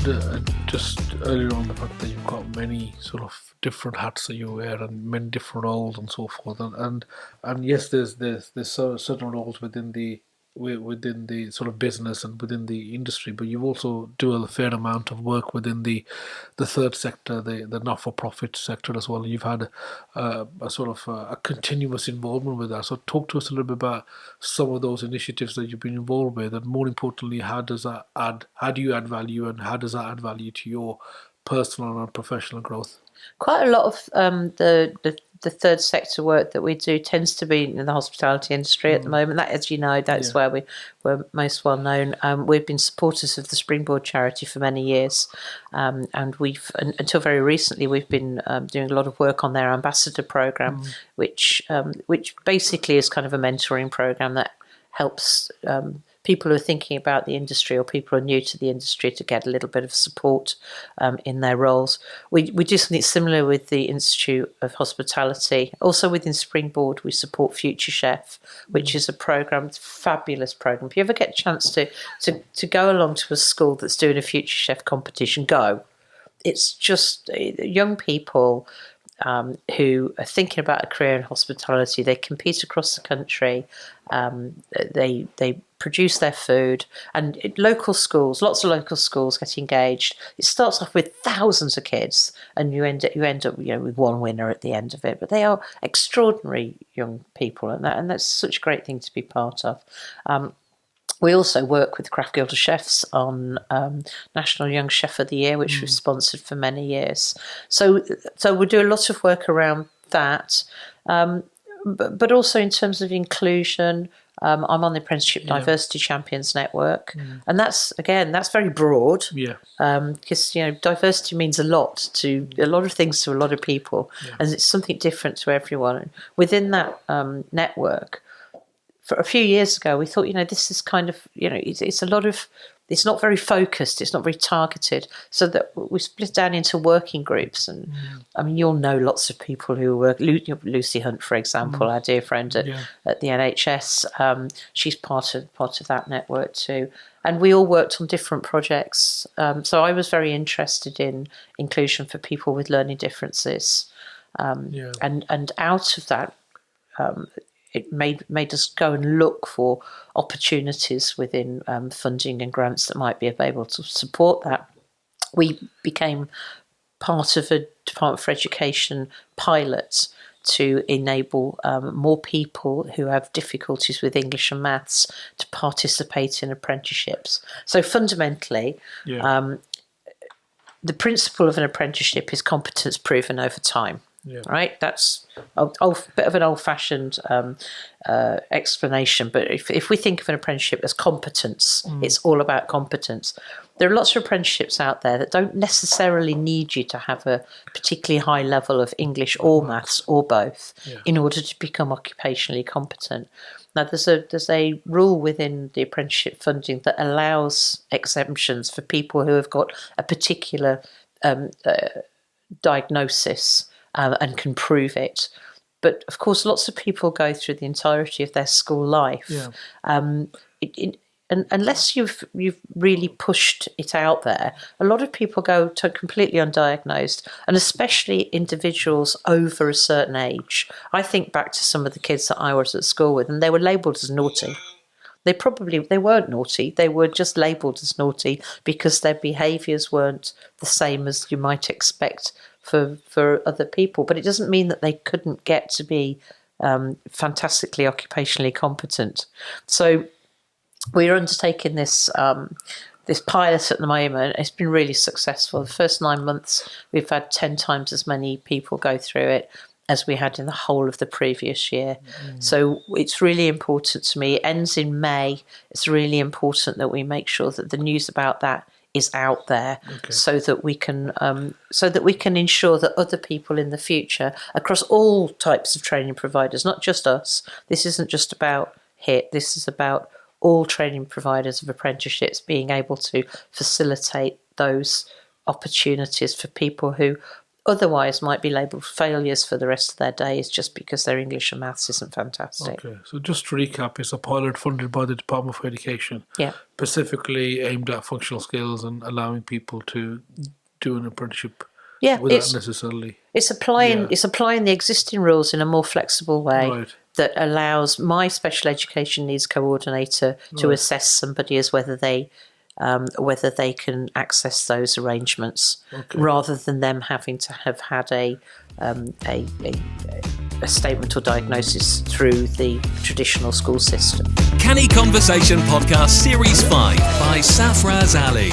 mentioned just earlier on the fact that you've got many sort of different hats that you wear and many different roles and so forth, and yes, there's certain roles within the sort of business and within the industry, but you also do a fair amount of work within the third sector, the not-for-profit sector as well. You've had a sort of a continuous involvement with that. So talk to us a little bit about some of those initiatives that you've been involved with, and more importantly, how do you add value, and how does that add value to your personal and professional growth? Quite a lot of the third sector work that we do tends to be in the hospitality industry at the moment. That, as you know, that's where we're most well known. We've been supporters of the Springboard charity for many years, and until very recently we've been doing a lot of work on their ambassador program, which basically is kind of a mentoring program that helps people who are thinking about the industry or people who are new to the industry to get a little bit of support in their roles. We do something similar with the Institute of Hospitality. Also within Springboard, we support Future Chef, which is a program, fabulous program. If you ever get a chance to go along to a school that's doing a Future Chef competition, go. It's just young people who are thinking about a career in hospitality. They compete across the country. They produce their food, and local schools, lots of local schools get engaged. It starts off with thousands of kids, and you end up with one winner at the end of it. But they are extraordinary young people, and that's such a great thing to be part of. We also work with Craft Guild of Chefs on National Young Chef of the Year, which we've sponsored for many years. So we do a lot of work around that, but also in terms of inclusion. I'm on the Apprenticeship Diversity Champions Network, and that's very broad. Because diversity means a lot of things to a lot of people, and it's something different to everyone. Within that network, for a few years ago, we thought, this is kind of, it's not very focused, it's not very targeted, so that we split down into working groups. And I mean, you'll know lots of people who work. Lucy Hunt, for example, our dear friend at the NHS, she's part of that network too. And we all worked on different projects. So I was very interested in inclusion for people with learning differences, and out of that. It made us go and look for opportunities within funding and grants that might be available to support that. We became part of a Department for Education pilot to enable more people who have difficulties with English and maths to participate in apprenticeships. So fundamentally, the principle of an apprenticeship is competence proven over time. Right, that's a bit of an old-fashioned explanation. But if we think of an apprenticeship as competence, it's all about competence. There are lots of apprenticeships out there that don't necessarily need you to have a particularly high level of English or maths or both in order to become occupationally competent. Now, there's a rule within the apprenticeship funding that allows exemptions for people who have got a particular diagnosis. And can prove it. But of course, lots of people go through the entirety of their school life. Unless you've really pushed it out there, a lot of people go to completely undiagnosed, and especially individuals over a certain age. I think back to some of the kids that I was at school with, and they were labelled as naughty. They weren't naughty, they were just labelled as naughty because their behaviours weren't the same as you might expect for other people. But it doesn't mean that they couldn't get to be fantastically occupationally competent. So we're undertaking this pilot at the moment. It's been really successful. The first 9 months, we've had 10 times as many people go through it as we had in the whole of the previous year. So it's really important to me. It ends in May. It's really important that we make sure that the news about that is out there, so that we can ensure that other people in the future, across all types of training providers, not just us. This isn't just about HIT. This is about all training providers of apprenticeships being able to facilitate those opportunities for people who otherwise might be labelled failures for the rest of their days just because their English and maths isn't fantastic. Okay, so just to recap, it's a pilot funded by the Department for Education, specifically aimed at functional skills and allowing people to do an apprenticeship without necessarily. It's applying the existing rules in a more flexible way that allows my special education needs coordinator to assess somebody as whether they can access those arrangements, rather than them having to have had a statement or diagnosis through the traditional school system. Canny Conversation Podcast Series 5 by Safaraz Ali.